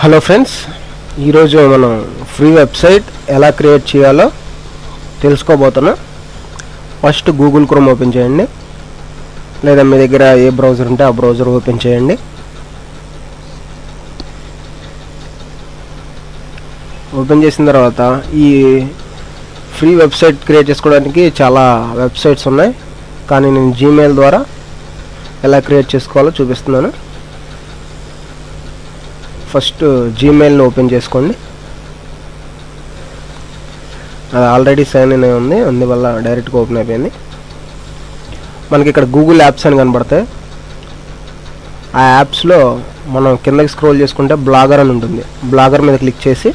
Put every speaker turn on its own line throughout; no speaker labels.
Hello friends, ఈరోజు మనం free website ఎలా క్రియేట్ చేయాలో తెలుసుకోబోతున్నాం. ఫస్ట్ గూగుల్ క్రోమ్ ఓపెన్ చేయండి, లేదా మీ దగ్గర ఏ బ్రౌజర్ ఉంటే ఆ బ్రౌజర్ ఓపెన్ చేయండి. ఓపెన్ చేసిన తర్వాత ఈ ఫ్రీ వెబ్సైట్ క్రియేట్ చేసుకోవడానికి చాలా వెబ్సైట్స్ ఉన్నాయి, కానీ నేను జీమెయిల్ ద్వారా ఎలా క్రియేట్ చేసుకోవాలో చూపిస్తున్నాను. ఫస్ట్ జీమెయిల్ని ఓపెన్ చేసుకోండి. అది ఆల్రెడీ సైన్ ఇన్ ఉంది, అందువల్ల డైరెక్ట్గా ఓపెన్ అయిపోయింది. మనకి ఇక్కడ గూగుల్ యాప్స్ అని కనబడతాయి. ఆ యాప్స్లో మనం కిందకి స్క్రోల్ చేసుకుంటే బ్లాగర్ అని ఉంటుంది. బ్లాగర్ మీద క్లిక్ చేసి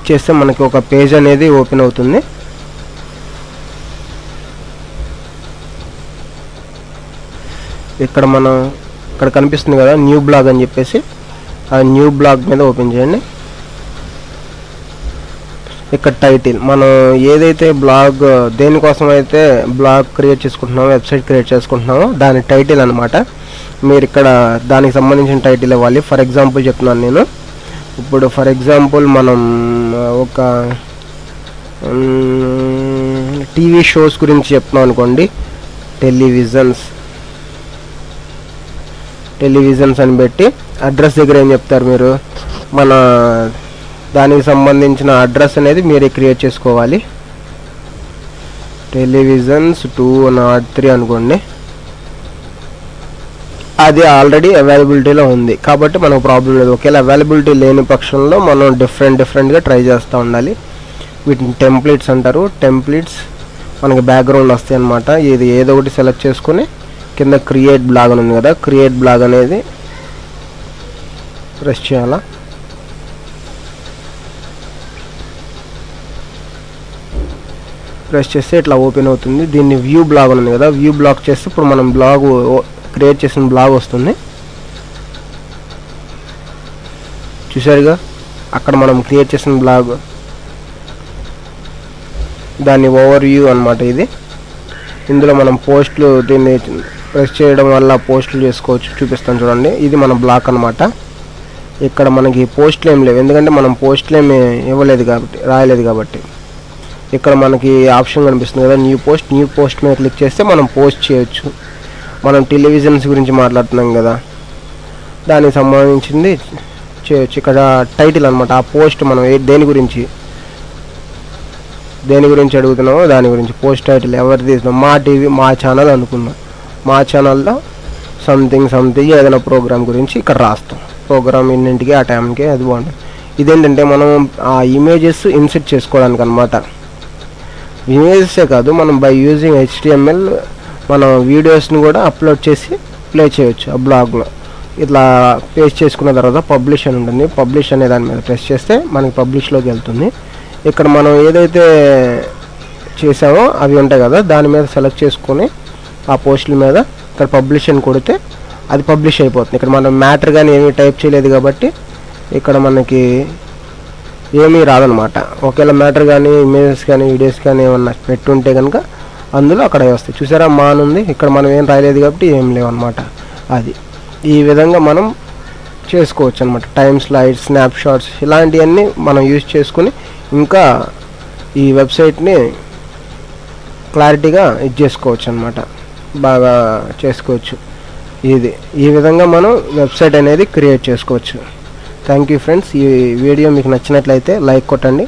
చేస్తే మనకి ఒక పేజ్ అనేది ఓపెన్ అవుతుంది. ఇక్కడ కనిపిస్తుంది కదా న్యూ బ్లాగ్ అని చెప్పేసి, ఆ న్యూ బ్లాగ్ మీద ఓపెన్ చేయండి. ఇక్కడ టైటిల్ మనం ఏదైతే బ్లాగ్ దేనికోసం అయితే బ్లాగ్ క్రియేట్ చేసుకుంటున్నామో, వెబ్సైట్ క్రియేట్ చేసుకుంటున్నామో దాని టైటిల్ అనమాట. మీరు ఇక్కడ దానికి సంబంధించిన టైటిల్ ఇవ్వాలి. ఫర్ ఎగ్జాంపుల్ చెప్తున్నాను నేను. ఇప్పుడు ఫర్ ఎగ్జాంపుల్ మనం ఒక టీవీ షోస్ గురించి చెప్తున్నాం అనుకోండి. టెలివిజన్స్ అని పెట్టి అడ్రస్ దగ్గర ఏం చెప్తారు మీరు, మన దానికి సంబంధించిన అడ్రస్ అనేది మీరే క్రియేట్ చేసుకోవాలి. టెలివిజన్స్ 203 అనుకోండి. అది ఆల్రెడీ అవైలబిలిటీలో ఉంది కాబట్టి మనకు ప్రాబ్లం లేదు. ఒకవేళ అవైలబిలిటీ లేని పక్షంలో మనం డిఫరెంట్గా ట్రై చేస్తూ ఉండాలి. వీటిని టెంప్లెట్స్ అంటారు. టెంప్లెట్స్ మనకి బ్యాక్గ్రౌండ్ వస్తాయి అన్నమాట. ఇది ఏదో ఒకటి సెలెక్ట్ చేసుకుని కింద క్రియేట్ బ్లాగ్ అని ఉంది కదా, క్రియేట్ బ్లాగ్ అనేది ప్రెస్ చేయాలా. ప్రెస్ చేస్తే ఇట్లా ఓపెన్ అవుతుంది. దీన్ని వ్యూ బ్లాగ్ ఉంది కదా, వ్యూ బ్లాగ్ చేస్తే ఇప్పుడు మనం బ్లాగ్ క్రియేట్ చేసిన బ్లాగ్ వస్తుంది. చూసారుగా, అక్కడ మనం క్రియేట్ చేసిన బ్లాగ్, దాన్ని ఓవర్ వ్యూ అనమాట ఇది. ఇందులో మనం పోస్టులు, దీన్ని ప్రెస్ చేయడం వల్ల పోస్టులు చేసుకోవచ్చు. చూపిస్తాను చూడండి. ఇది మన బ్లాగ్ అనమాట. ఇక్కడ మనకి పోస్టులు ఏం లేవు, ఎందుకంటే మనం పోస్టులు ఏమి ఇవ్వలేదు కాబట్టి, రాయలేదు కాబట్టి. ఇక్కడ మనకి ఆప్షన్ కనిపిస్తుంది కదా న్యూ పోస్ట్ మీద క్లిక్ చేస్తే మనం పోస్ట్ చేయొచ్చు. మనం టెలివిజన్స్ గురించి మాట్లాడుతున్నాం కదా, దానికి సంబంధించింది చేయొచ్చు. ఇక్కడ టైటిల్ అనమాట. ఆ పోస్ట్ మనం దేని గురించి అడుగుతున్నామో దాని గురించి పోస్ట్ టైటిల్ ఎవరు తీసినాం, మా టీవీ మా ఛానల్ అనుకున్నాం. మా ఛానల్లో సంథింగ్ ఏదైనా ప్రోగ్రామ్ గురించి ఇక్కడ రాస్తాం. ప్రోగ్రామ్ ఇన్నింటికి ఆ టైంకి అది బాగుంటుంది. ఇదేంటంటే మనం ఆ ఇమేజెస్ ఇన్సర్ట్ చేసుకోవడానికి అనమాట. ఇమేజెసే కాదు, మనం బై యూజింగ్ HTML మన వీడియోస్ని కూడా అప్లోడ్ చేసి ప్లే చేయొచ్చు ఆ బ్లాగ్లో. ఇట్లా పేస్ట్ చేసుకున్న తర్వాత పబ్లిష్ అని ఉంటుంది. పబ్లిష్ అనే దాని మీద ప్రెస్ చేస్తే మనకి పబ్లిష్లోకి వెళ్తుంది. ఇక్కడ మనం ఏదైతే చేసామో అవి ఉంటాయి కదా, దాని మీద సెలెక్ట్ చేసుకొని ఆ పోస్టుల మీద ఇక్కడ పబ్లిష్ అని కొడితే అది పబ్లిష్ అయిపోతుంది. ఇక్కడ మనం మ్యాటర్ కానీ ఏమీ టైప్ చేయలేదు కాబట్టి ఇక్కడ మనకి ఏమీ రాదనమాట. ఒకవేళ మ్యాటర్ కానీ ఇమేజెస్ కానీ వీడియోస్ కానీ ఏమన్నా పెట్టుంటే కనుక అందులో అక్కడ వస్తాయి. చూసారా, మాన్ ఉంది. ఇక్కడ మనం ఏం రాయలేదు కాబట్టి ఏం లేవన్నమాట. అది ఈ విధంగా మనం చేసుకోవచ్చు అనమాట. టైమ్ స్లైడ్స్, స్నాప్షాట్స్ ఇలాంటివన్నీ మనం యూజ్ చేసుకుని ఇంకా ఈ వెబ్సైట్ని క్లారిటీగా ఇది చేసుకోవచ్చు అనమాట. బాగా చేసుకోవచ్చు. ఈ విధంగా మనం వెబ్సైట్ అనేది క్రియేట్ చేసుకోవచ్చు. Thank you friends. ఈ వీడియో మీకు నచ్చినట్లయితే లైక్ కొట్టండి.